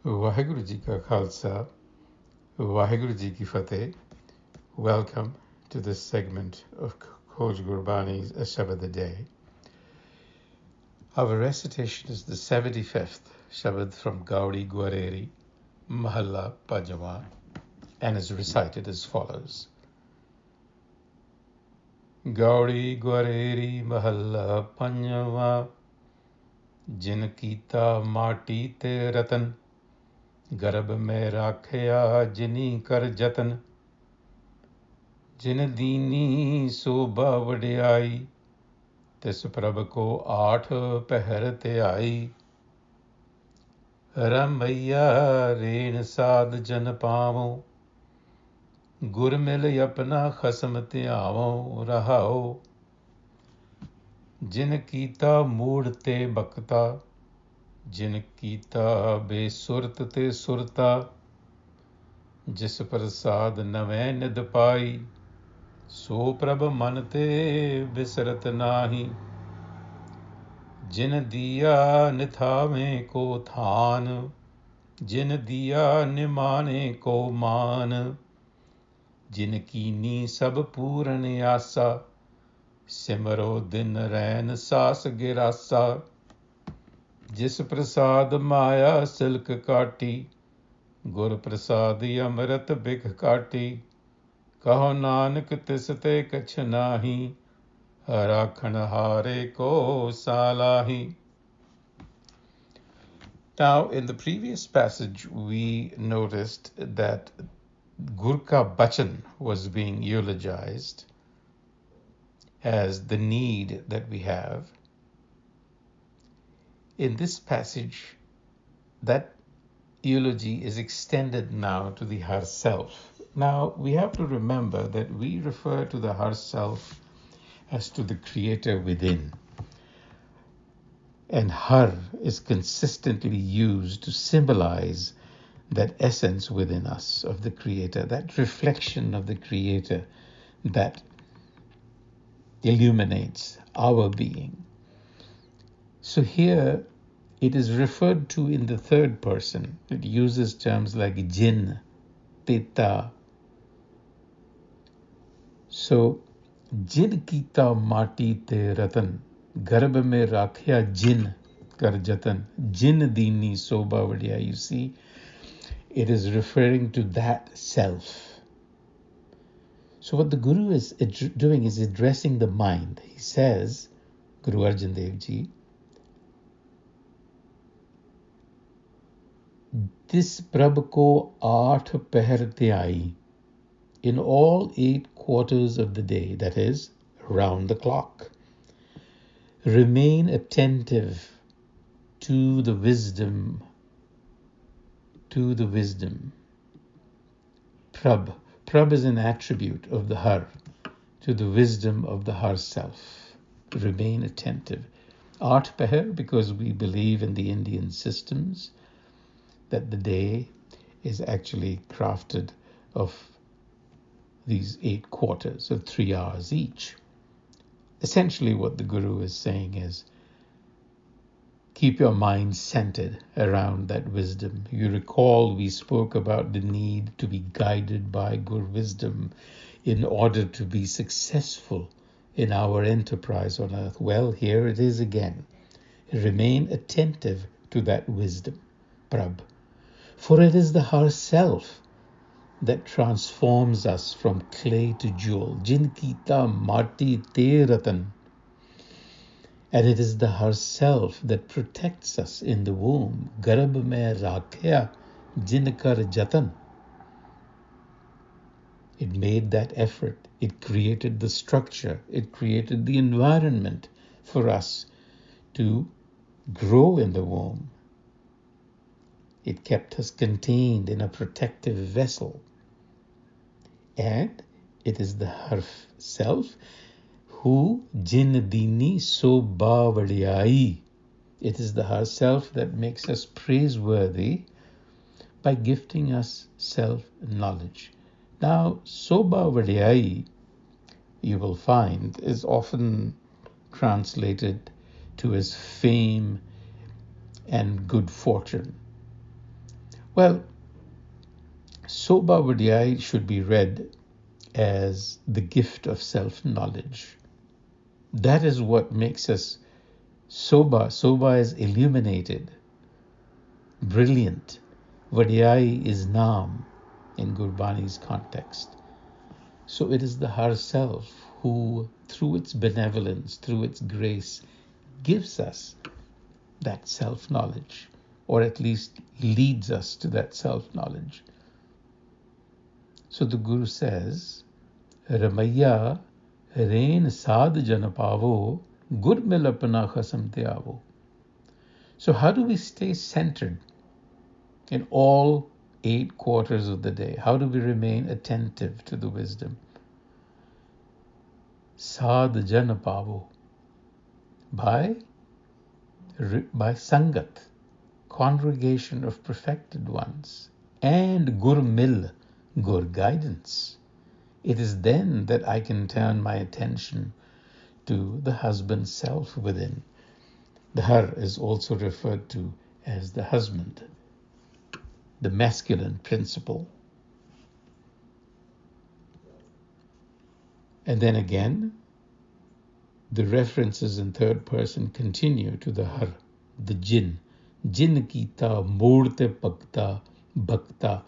Waheguru Ji Ka Khalsa, Waheguru Ji Ki Fateh. Welcome to this segment of Khoj Gurbani's a-sabad-a-day. Our recitation is the 75th Shabad from Gaudi Gwareri, Mahalla Pajama, and is recited as follows. Gaudi Gwareri Mahalla Pajama, Jin Kita Mati Te Ratan, Garab mein rakhya jini kar jatan, जिन दीनी शोभा वड्याई, तिस प्रभ को आठ पहर ते आई। रमैया रेण साध जन पावो, गुर मिल अपना खसम त्यावो रहाओ। जिन कीता मूढ़ ते बकता, जिन कीता बेसुरत ते सुरता, जिस प्रसाद नवै निद पाई, सो प्रभ मन ते बिसरत नाही। जिन दिया निथावे को थान, जिन दिया निमाने को मान, जिन कीनी सब पूरन आसा, सिमरो दिन रैन सास गिरासा। जिस प्रसाद माया सिल्क काटी, गुर प्रसाद अमृत बिख काटी। कहो नानक तिस ते कछ नाही, राखण हारे ko salahi. Now, in the previous passage, we noticed that Gur ka bachan was being eulogized as the need that we have. In this passage, that eulogy is extended now to the Har self. Now, we have to remember that we refer to the Har self as to the creator within. And Har is consistently used to symbolize that essence within us of the creator, that reflection of the creator that illuminates our being. So here it is referred to in the third person. It uses terms like jin, teta. So, jin kita mati te ratan, garb mein rakhya jin kar jatan, jin dini sobha vadya. You see, it is referring to that self. So what the Guru is doing is addressing the mind. He says, Guru Arjan Dev Ji, this Prabh ko aath pehar te aayi, in all 8 quarters of the day, that is, round the clock. Remain attentive to the wisdom, Prabh. Prabh is an attribute of the Har, to the wisdom of the Har self. Remain attentive. Art Pehar, because we believe in the Indian systems, that the day is actually crafted of these 8 quarters of 3 hours each. Essentially what the Guru is saying is, keep your mind centered around that wisdom. You recall we spoke about the need to be guided by Guru wisdom in order to be successful in our enterprise on earth. Well, here it is again. Remain attentive to that wisdom, Prabh. For it is the Har self that transforms us from clay to jewel. Jin kita mati te ratan. And it is the Har self that protects us in the womb. Garab mein rakhya jin kar jatan. It made that effort. It created the structure. It created the environment for us to grow in the womb. It kept us contained in a protective vessel. And it is the Har self who jin dini sobha vadiyai. It is the Har self that makes us praiseworthy by gifting us self-knowledge. Now, sobha vadiyai, you will find, is often translated to as fame and good fortune. Well, a-sabad-a-day should be read as the gift of self-knowledge. That is what makes us soba. Soba is illuminated, brilliant. Vadiyai is Naam in Gurbani's context. So it is the Har Self who, through its benevolence, through its grace, gives us that self-knowledge, or at least leads us to that self-knowledge. So the Guru says, Ramaya Rain Sad Janapavo Gur Milapana Khasam Tyavo. So how do we stay centered in all 8 quarters of the day? How do we remain attentive to the wisdom? Sad Janapavo. By Sangat, congregation of perfected ones, and Gur Gur guidance. It is then that I can turn my attention to the husband self within. The Har is also referred to as the husband, the masculine principle. And then again, the references in third person continue to the Har, the Jin. Jin kita murte pakta bhakta,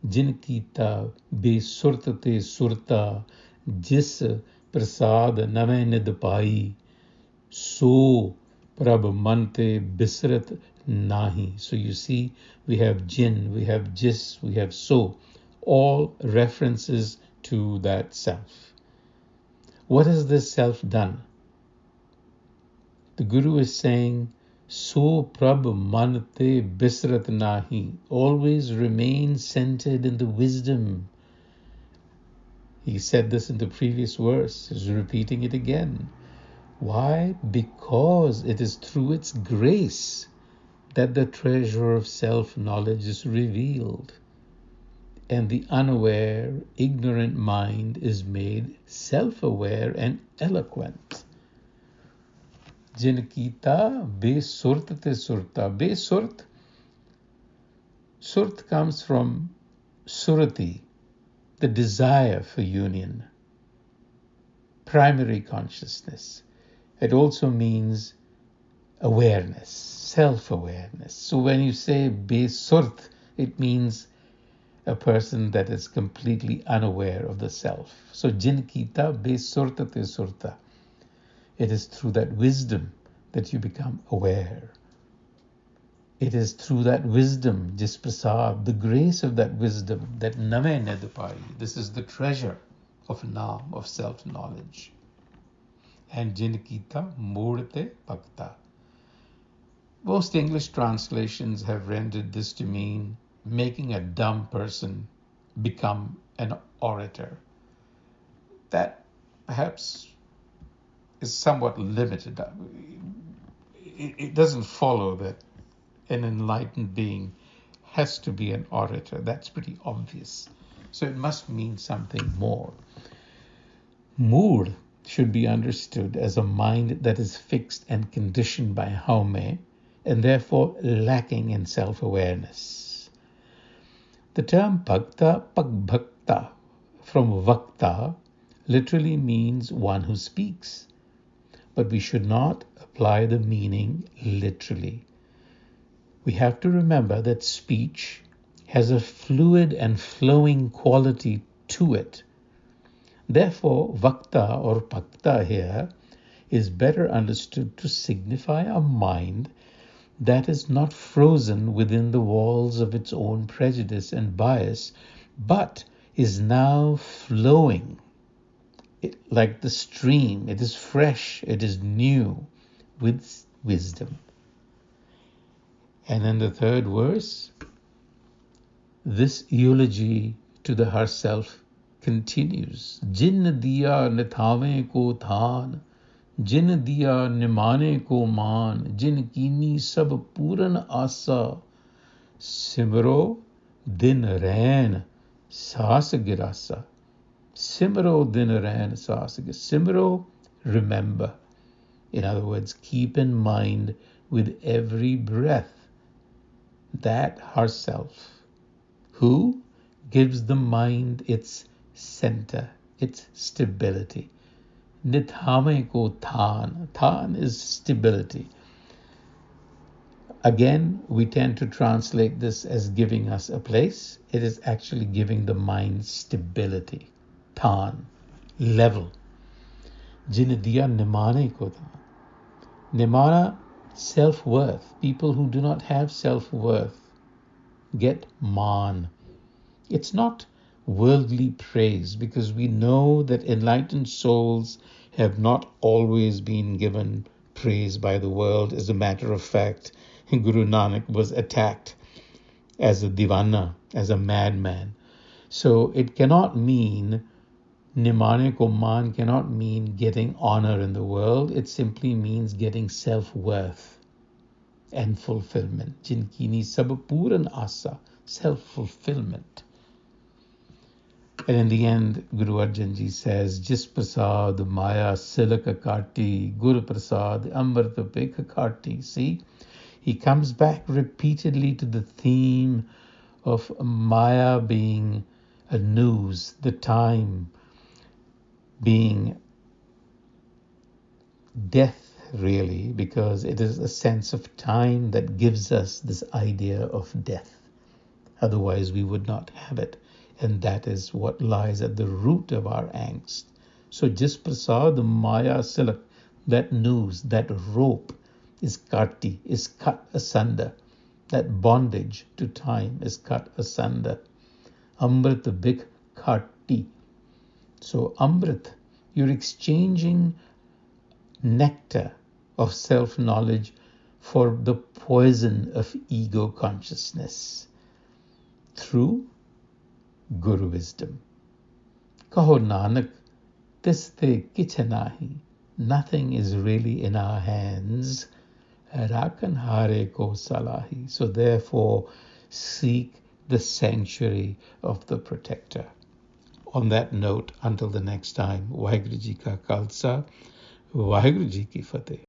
Jin kita be surtate surta, jis prasad nave nid pai, so prab mante bisrat nahi. So you see, we have Jin, we have Jis, we have So, all references to that self. What has this self done? The Guru is saying, So prab mante bisrat nahi. Always remain centered in the wisdom. He said this in the previous verse. He's repeating it again. Why? Because it is through its grace that the treasure of self-knowledge is revealed, and the unaware, ignorant mind is made self-aware and eloquent. Jinkita be-surt te surta. Be-surt. Surt comes from surati, the desire for union, primary consciousness. It also means awareness, self-awareness. So when you say be-surt, it means a person that is completely unaware of the self. So jinkita be-surta te surta. It is through that wisdom that you become aware. It is through that wisdom, jis prasad, the grace of that wisdom, that nave nedapai. This is the treasure of Naam, of self-knowledge. And jinkita murte pakta. Most English translations have rendered this to mean making a dumb person become an orator. That perhaps is somewhat limited. It doesn't follow that an enlightened being has to be an orator. That's pretty obvious. So it must mean something more. Mood should be understood as a mind that is fixed and conditioned by haume, and therefore lacking in self-awareness. The term bhakta, pagbhakta, from vakta, literally means one who speaks. But we should not apply the meaning literally. We have to remember that speech has a fluid and flowing quality to it. Therefore, vakta or bhakta here is better understood to signify a mind that is not frozen within the walls of its own prejudice and bias, but is now flowing. Like the stream, it is fresh, it is new, with wisdom. And in the third verse, this eulogy to the herself continues. Jin diya nithave ko than, Jin diya nimane ko maan, Jin kini sab puran asa, Simro din rain saas girasa. Simro din rain saas girasa. Simro, remember. In other words, keep in mind with every breath that herself, who gives the mind its center, its stability. Nithame ko than. Than is stability. Again, we tend to translate this as giving us a place. It is actually giving the mind stability. Than, level. Jin diya nimane ko than. Nimana, self-worth. People who do not have self-worth get man. It's not worldly praise, because we know that enlightened souls have not always been given praise by the world. As a matter of fact, Guru Nanak was attacked as a divana, as a madman. So it cannot mean, Nimane ko man cannot mean getting honor in the world. It simply means getting self-worth and fulfillment. Jinkini sab puran asa, self-fulfillment. And in the end, Guru Arjan Ji says, Jis prasad maya silaka karti, Guru prasad amrita pekha karti. See, he comes back repeatedly to the theme of maya being a news, the time being death, really, because it is a sense of time that gives us this idea of death. Otherwise, we would not have it. And that is what lies at the root of our angst. So Jis prasad maya silak, that noose, that rope is karti, is cut asunder. That bondage to time is cut asunder. Amrit bik karti. So Amrit, you're exchanging nectar of self-knowledge for the poison of ego consciousness through Guru wisdom. Kaho Nanak, tis te kich nahi. Nothing is really in our hands. Rakan hare ko salahi. So therefore, seek the sanctuary of the protector. On that note, until the next time, Waheguru Ji ka Khalsa, Waheguru Ji ki Fateh.